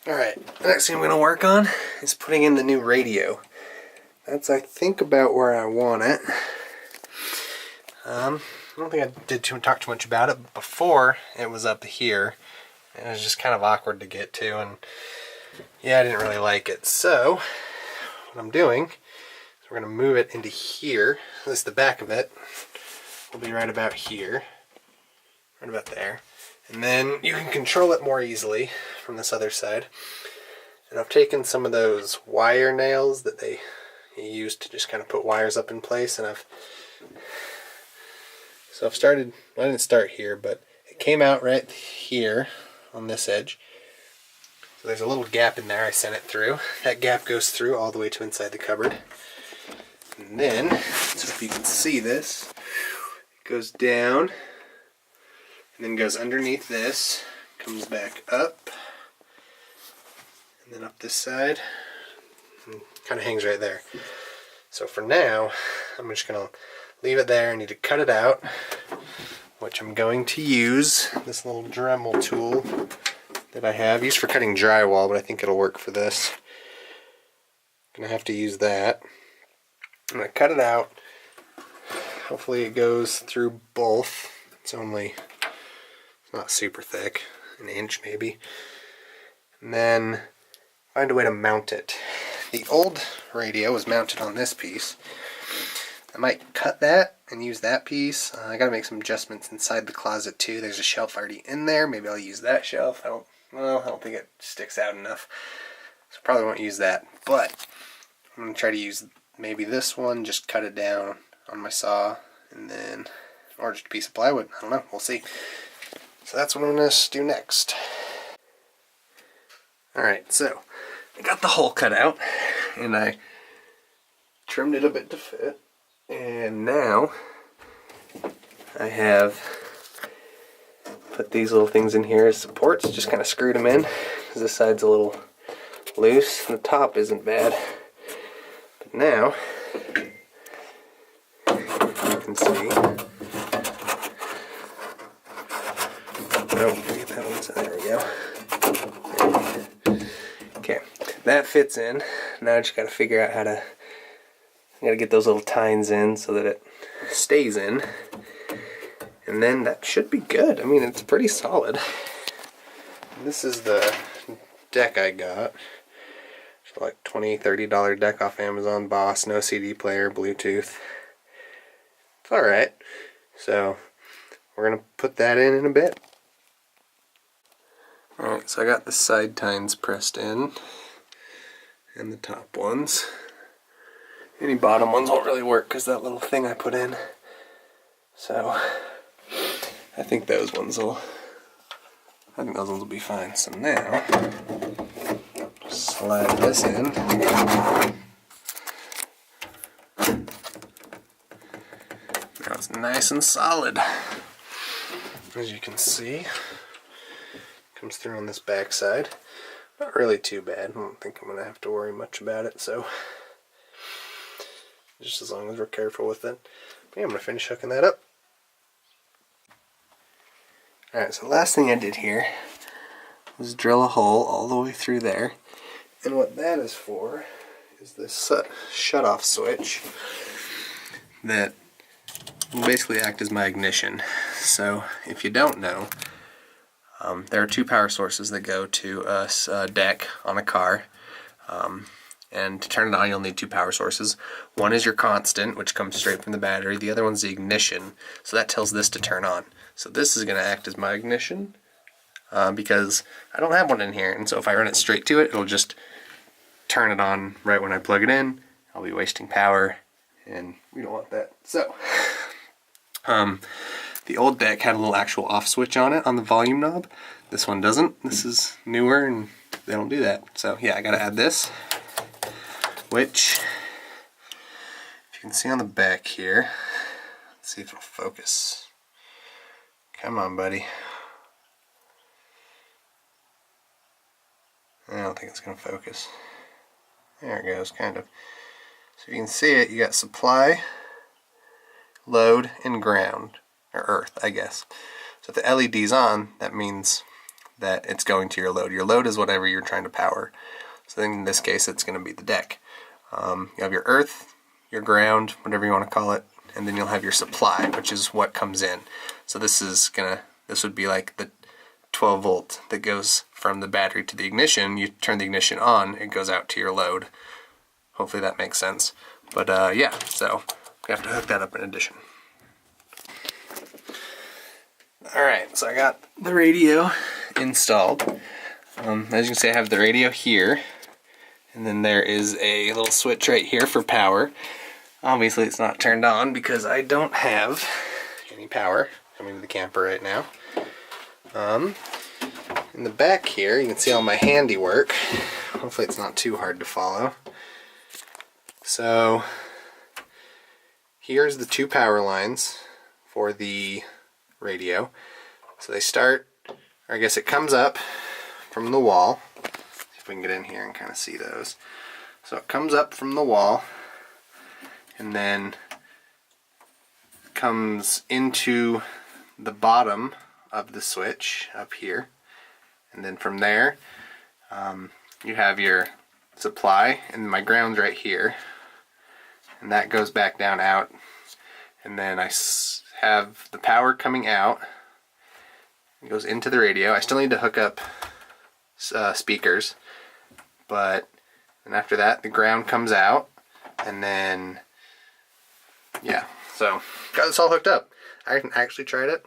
Alright, the next thing I'm going to work on is putting in the new radio. That's, I think, about where I want it. I don't think I talk too much about it, but before it was up here. And it was just kind of awkward to get to, and yeah, I didn't really like it. So, what I'm doing is we're going to move it into here. At least the back of it will be right about here. Right about there. And then you can control it more easily from this other side. And I've taken some of those wire nails that they use to just kind of put wires up in place, and I've started, well, I didn't start here, but it came out right here on this edge. So there's a little gap in there I sent it through. That gap goes through all the way to inside the cupboard. And then, so if you can see this, it goes down, and then goes underneath this, comes back up, and then up this side, and kind of hangs right there. So for now, I'm just going to leave it there. I need to cut it out, which I'm going to use this little Dremel tool that I have, used for cutting drywall, but I think it'll work for this. I'm going to have to use that. I'm going to cut it out. Hopefully it goes through both. It's not super thick, an inch maybe. And then find a way to mount it. The old radio was mounted on this piece. I might cut that and use that piece. I gotta make some adjustments inside the closet too. There's a shelf already in there. Maybe I'll use that shelf. I don't think it sticks out enough, so probably won't use that. But I'm gonna try to use maybe this one. Just cut it down on my saw, and then, or just a piece of plywood. I don't know. We'll see. So that's what I'm going to do next. Alright, so I got the hole cut out, and I trimmed it a bit to fit, and now I have put these little things in here as supports, just kind of screwed them in, because this side's a little loose, and the top isn't bad. But now, you can see, there we go. Okay, that fits in. Now I just got to figure out how to, I got to get those little tines in so that it stays in. And then that should be good. I mean, it's pretty solid. This is the deck I got. It's like $20, $30 deck off Amazon. Boss, no CD player, Bluetooth. It's alright. So, we're going to put that in a bit. Alright, so I got the side tines pressed in, and the top ones. Any bottom ones won't really work because that little thing I put in. So, I think those ones will be fine. So now, slide this in. Now it's nice and solid. As you can see, comes through on this back side. Not really too bad. I don't think I'm going to have to worry much about it, so just as long as we're careful with it. But yeah, I'm going to finish hooking that up. Alright, so the last thing I did here was drill a hole all the way through there. And what that is for is this shut-off switch that will basically act as my ignition. So if you don't know, there are two power sources that go to a deck on a car, and to turn it on you'll need two power sources. One is your constant, which comes straight from the battery. The other one's the ignition, so that tells this to turn on. So this is going to act as my ignition because I don't have one in here, and so if I run it straight to it, it'll just turn it on right when I plug it in. I'll be wasting power, and we don't want that. So the old deck had a little actual off switch on it on the volume knob. This one doesn't. This is newer and they don't do that. So yeah, I gotta add this, which, if you can see on the back here, let's see if it'll focus. Come on, buddy. I don't think it's gonna focus. There it goes, kind of. So you can see it, you got supply, load, and ground. Or earth, I guess. So if the LED's on, that means that it's going to your load. Your load is whatever you're trying to power. So in this case, it's going to be the deck. You have your earth, your ground, whatever you want to call it, and then you'll have your supply, which is what comes in. So this would be like the 12 volt that goes from the battery to the ignition. You turn the ignition on, it goes out to your load. Hopefully that makes sense. But yeah, so we have to hook that up in addition. Alright, so I got the radio installed. As you can see, I have the radio here, and then there is a little switch right here for power. Obviously it's not turned on because I don't have any power coming to the camper right now. In the back here, you can see all my handiwork. Hopefully it's not too hard to follow. So here's the two power lines for the radio. So they start, or I guess it comes up from the wall. See if we can get in here and kind of see those. So it comes up from the wall and then comes into the bottom of the switch up here, and then from there you have your supply, and my ground's right here, and that goes back down out, and then I have the power coming out. It goes into the radio. I still need to hook up speakers, but and after that the ground comes out, and then yeah, so got this all hooked up. I haven't actually tried it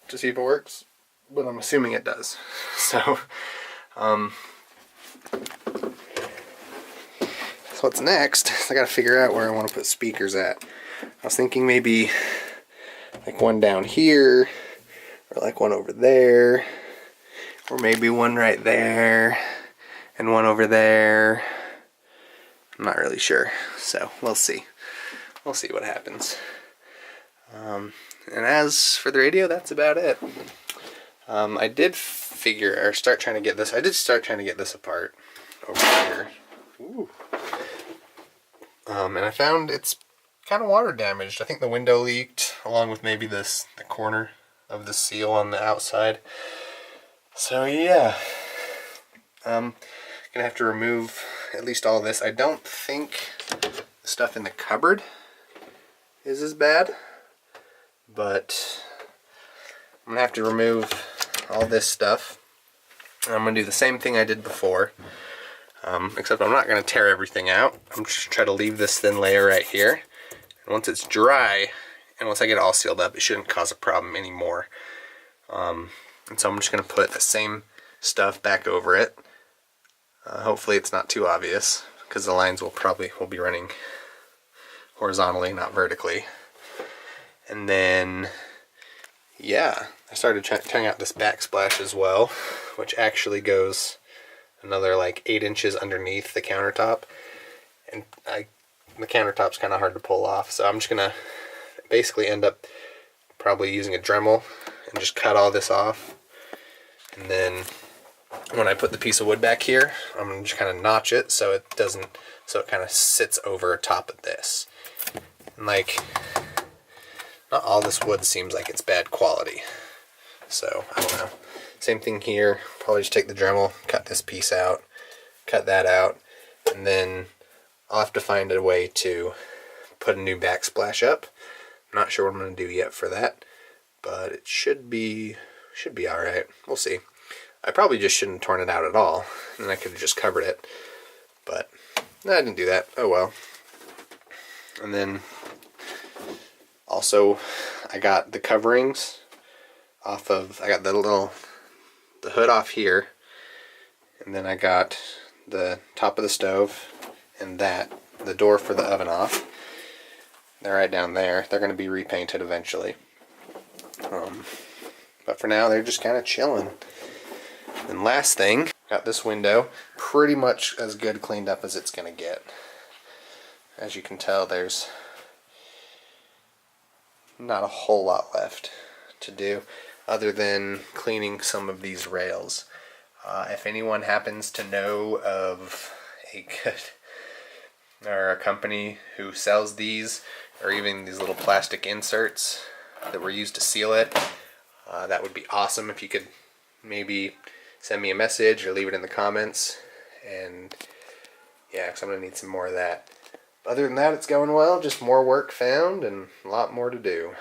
to see if it works, but I'm assuming it does. So what's next? I gotta figure out where I want to put speakers at. I was thinking maybe like one down here, or like one over there, or maybe one right there and one over there. I'm not really sure, so we'll see. We'll see what happens. And as for the radio, that's about it. I did start trying to get this apart over here. Ooh. And I found it's kind of water damaged. I think the window leaked, along with maybe the corner of the seal on the outside. So yeah, gonna have to remove at least all this. I don't think the stuff in the cupboard is as bad, but I'm gonna have to remove all this stuff. I'm gonna do the same thing I did before, except I'm not gonna tear everything out. I'm just gonna try to leave this thin layer right here, and once it's dry and once I get it all sealed up, it shouldn't cause a problem anymore. And so I'm just gonna put the same stuff back over it. Hopefully it's not too obvious, because the lines will be running horizontally, not vertically. And then yeah, I started trying out this backsplash as well, which actually goes another like 8 inches underneath the countertop, and the countertop's kind of hard to pull off, so I'm just gonna basically end up probably using a Dremel and just cut all this off, and then when I put the piece of wood back here, I'm gonna just kind of notch it so it kind of sits over top of this. And like, not all this wood seems like it's bad quality, so I don't know. Same thing here, probably just take the Dremel, cut this piece out, cut that out, and then I'll have to find a way to put a new backsplash up. I'm not sure what I'm going to do yet for that, but it should be alright. We'll see. I probably just shouldn't have torn it out at all, and I could have just covered it, but no, I didn't do that. Oh well. And then also I got the coverings off of, I got the hood off here, and then I got the top of the stove and the door for the oven off. They're right down there. They're going to be repainted eventually. But for now, they're just kind of chilling. And last thing, got this window pretty much as good cleaned up as it's going to get. As you can tell, there's not a whole lot left to do other than cleaning some of these rails. If anyone happens to know of a company who sells these, or even these little plastic inserts that were used to seal it, that would be awesome if you could maybe send me a message or leave it in the comments. And yeah, because I'm going to need some more of that. Other than that, it's going well. Just more work found and a lot more to do.